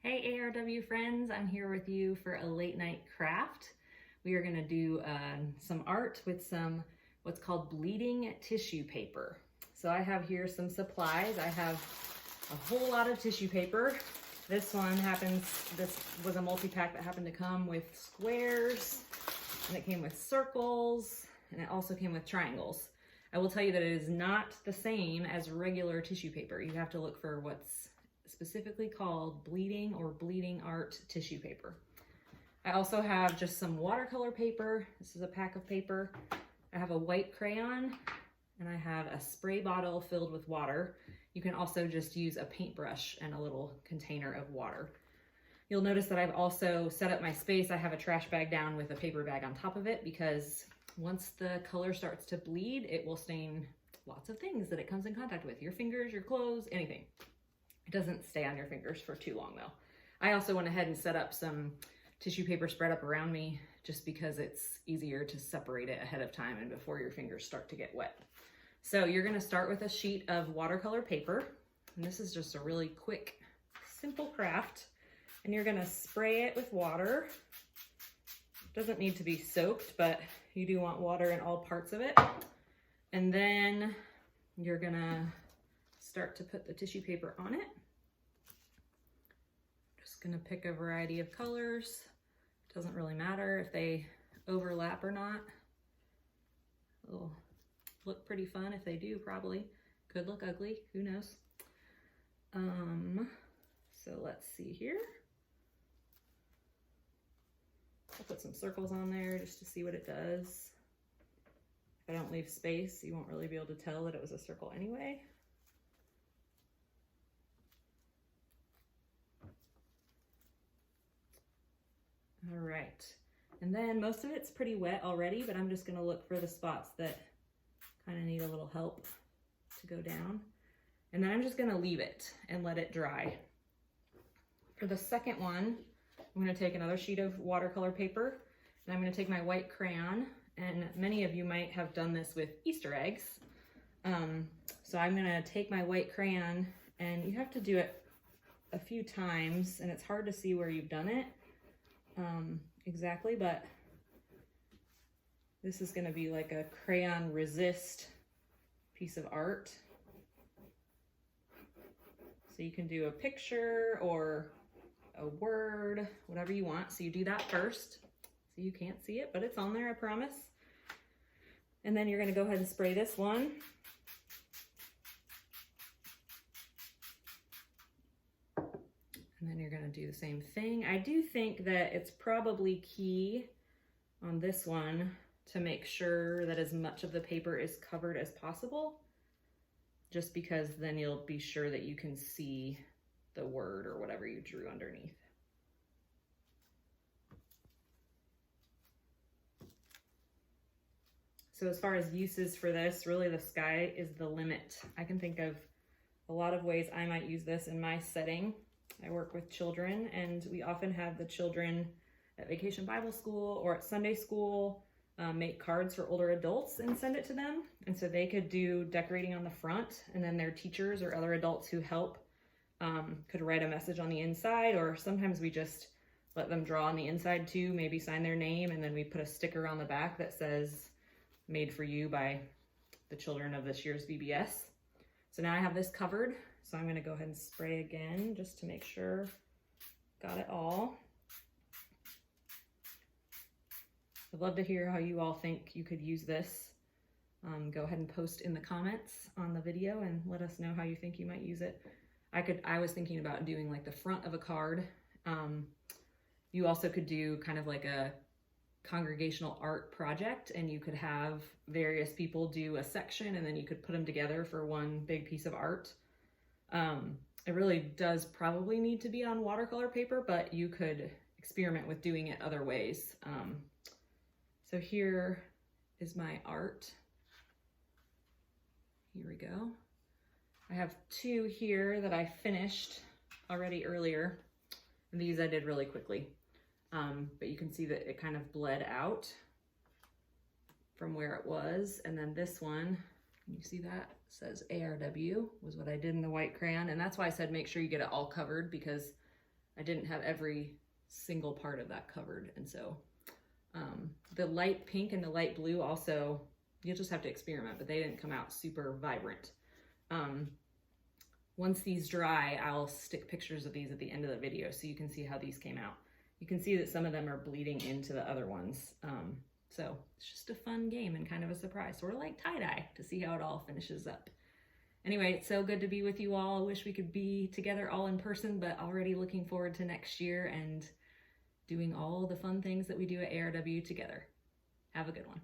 Hey ARW friends, I'm here with you for a late night craft. We are going to do some art with some what's called bleeding tissue paper. So I have here some supplies. I have a whole lot of tissue paper. This was a multi-pack that happened to come with squares, and it came with circles, and it also came with triangles. I will tell you that it is not the same as regular tissue paper. You have to look for what's specifically called bleeding or bleeding art tissue paper. I also have just some watercolor paper. This is a pack of paper. I have a white crayon, and I have a spray bottle filled with water. You can also just use a paintbrush and a little container of water. You'll notice that I've also set up my space. I have a trash bag down with a paper bag on top of it because once the color starts to bleed, it will stain lots of things that it comes in contact with. Your fingers, your clothes, anything. It doesn't stay on your fingers for too long though. I also went ahead and set up some tissue paper spread up around me just because it's easier to separate it ahead of time and before your fingers start to get wet. So you're gonna start with a sheet of watercolor paper. And this is just a really quick, simple craft. And you're gonna spray it with water. It doesn't need to be soaked, but you do want water in all parts of it. And then you're gonna start to put the tissue paper on it. Just gonna pick a variety of colors. Doesn't really matter if they overlap or not. It'll look pretty fun if they do, probably. Could look ugly, who knows? So let's see here. I'll put some circles on there just to see what it does. If I don't leave space, you won't really be able to tell that it was a circle anyway. All right, and then most of it's pretty wet already, but I'm just gonna look for the spots that kind of need a little help to go down. And then I'm just gonna leave it and let it dry. For the second one, I'm gonna take another sheet of watercolor paper, and I'm gonna take my white crayon, and many of you might have done this with Easter eggs. So I'm gonna take my white crayon, and you have to do it a few times, and it's hard to see where you've done it exactly, but this is going to be like a crayon resist piece of art. So you can do a picture or a word, whatever you want. So you do that first. So you can't see it, but it's on there, I promise. And then you're going to go ahead and spray this one. And then you're gonna do the same thing. I do think that it's probably key on this one to make sure that as much of the paper is covered as possible, just because then you'll be sure that you can see the word or whatever you drew underneath. So as far as uses for this, really the sky is the limit. I can think of a lot of ways I might use this in my setting. I work with children, and we often have the children at Vacation Bible School or at Sunday school make cards for older adults and send it to them. And so they could do decorating on the front, and then their teachers or other adults who help could write a message on the inside, or sometimes we just let them draw on the inside too, maybe sign their name, and then we put a sticker on the back that says, "Made for you by the children of this year's VBS." So now I have this covered. So I'm gonna go ahead and spray again just to make sure got it all. I'd love to hear how you all think you could use this. Go ahead and post in the comments on the video and let us know how you think you might use it. I was thinking about doing like the front of a card. You also could do kind of like a congregational art project, and you could have various people do a section, and then you could put them together for one big piece of art. It really does probably need to be on watercolor paper, but you could experiment with doing it other ways. So here is my art. Here we go. I have two here that I finished already earlier. And these I did really quickly. But you can see that it kind of bled out from where it was. And then this one, you see that? It says ARW was what I did in the white crayon. And that's why I said make sure you get it all covered, because I didn't have every single part of that covered. And so the light pink and the light blue also, you'll just have to experiment, but they didn't come out super vibrant. Once these dry, I'll stick pictures of these at the end of the video so you can see how these came out. You can see that some of them are bleeding into the other ones. So it's just a fun game and kind of a surprise, sort of like tie-dye, to see how it all finishes up. Anyway, it's so good to be with you all. I wish we could be together all in person, but already looking forward to next year and doing all the fun things that we do at ARW together. Have a good one.